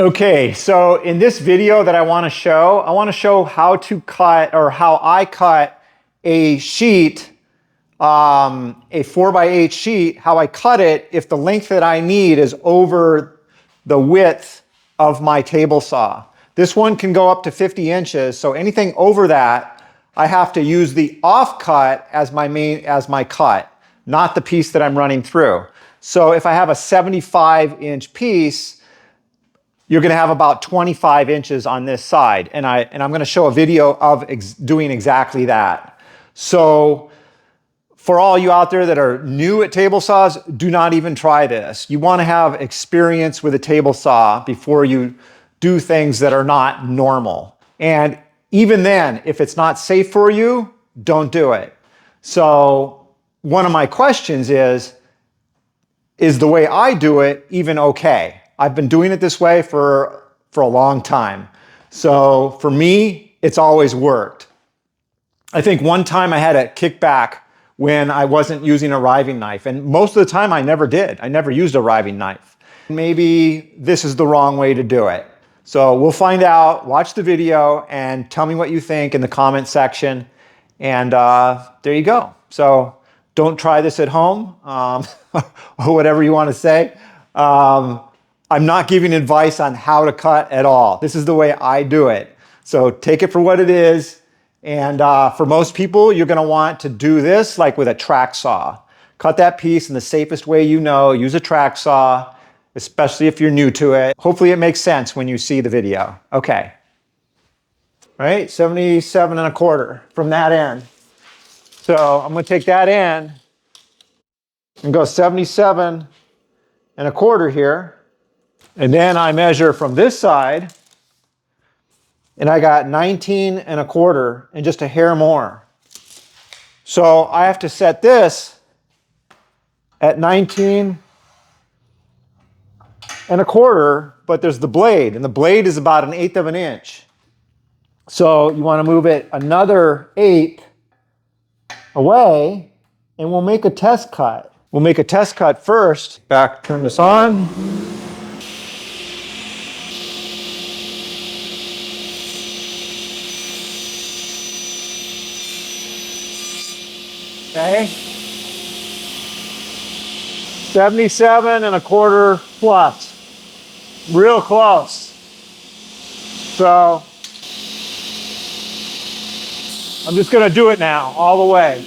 Okay, so in this video that I want to show how to cut, or how I cut a sheet, a 4x8 sheet, how I cut it if the length that I need is over the width of my table saw. This one can go up to 50 inches, so anything over that, I have to use the offcut as my cut, not the piece that I'm running through. So if I have a 75-inch piece, you're going to have about 25 inches on this side. And I'm going to show a video of doing exactly that. So for all you out there that are new at table saws, do not even try this. You want to have experience with a table saw before you do things that are not normal. And even then, if it's not safe for you, don't do it. So one of my questions is the way I do it even okay? I've been doing it this way for a long time. So for me, it's always worked. I think one time I had a kickback when I wasn't using a riving knife, and most of the time I never did. I never used a riving knife. Maybe this is the wrong way to do it. So we'll find out. Watch the video and tell me what you think in the comment section. And there you go. So don't try this at home, or whatever you want to say. I'm not giving advice on how to cut at all. This is the way I do it. So take it for what it is. And for most people, you're gonna want to do this like with a track saw. Cut that piece in the safest way you know. Use a track saw, especially if you're new to it. Hopefully it makes sense when you see the video. Okay. All right, 77 1/4 from that end. So I'm gonna take that end and go 77 1/4 here. And then I measure from this side, and I got 19 1/4 and just a hair more. So I have to set this at 19 1/4, but there's the blade, and the blade is about 1/8 of an inch. So you want to move it another 1/8 away, and we'll make a test cut. We'll make a test cut first. Turn this on. Okay, 77 1/4 plus, real close. So I'm just going to do it now, all the way.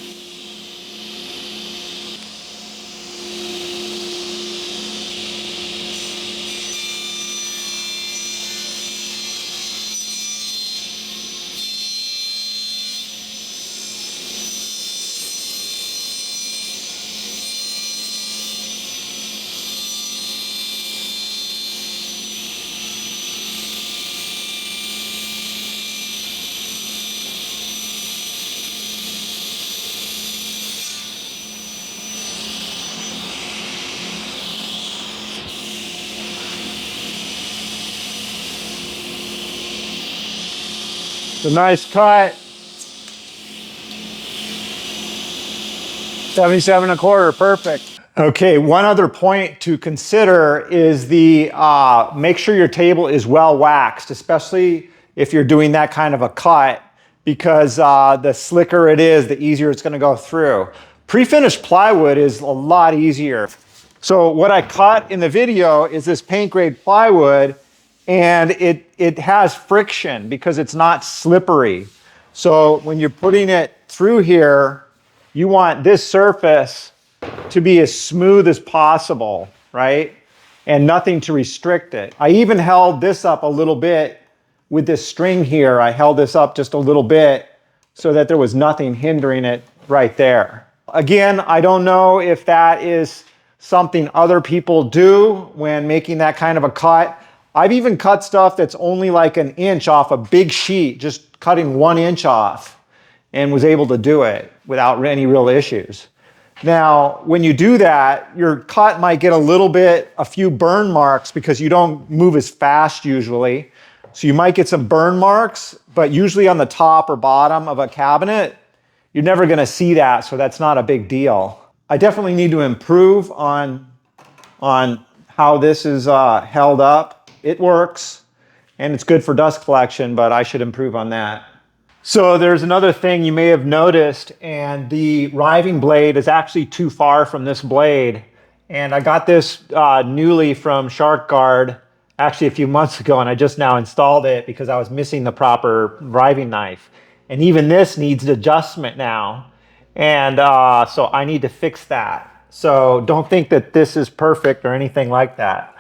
It's a nice cut. 77 1/4, perfect. Okay, one other point to consider is make sure your table is well waxed, especially if you're doing that kind of a cut, because the slicker it is, the easier it's gonna go through. Pre-finished plywood is a lot easier. So what I cut in the video is this paint grade plywood, and it has friction because it's not slippery. So when you're putting it through here, you want this surface to be as smooth as possible, right? And nothing to restrict it. I even held this up a little bit with this string here. I held this up just a little bit so that there was nothing hindering it right there. Again, I don't know if that is something other people do when making that kind of a cut. I've even cut stuff that's only like 1 inch off a big sheet, just cutting 1 inch off, and was able to do it without any real issues. Now, when you do that, your cut might get a few burn marks because you don't move as fast usually. So you might get some burn marks, but usually on the top or bottom of a cabinet, you're never gonna see that, so that's not a big deal. I definitely need to improve on how this is held up. it works and it's good for dust collection, but I should improve on that. So there's another thing you may have noticed, and the riving blade is actually too far from this blade. And I got this newly from Shark Guard actually a few months ago, and I just now installed it because I was missing the proper riving knife. And even this needs adjustment now. And so I need to fix that. So don't think that this is perfect or anything like that.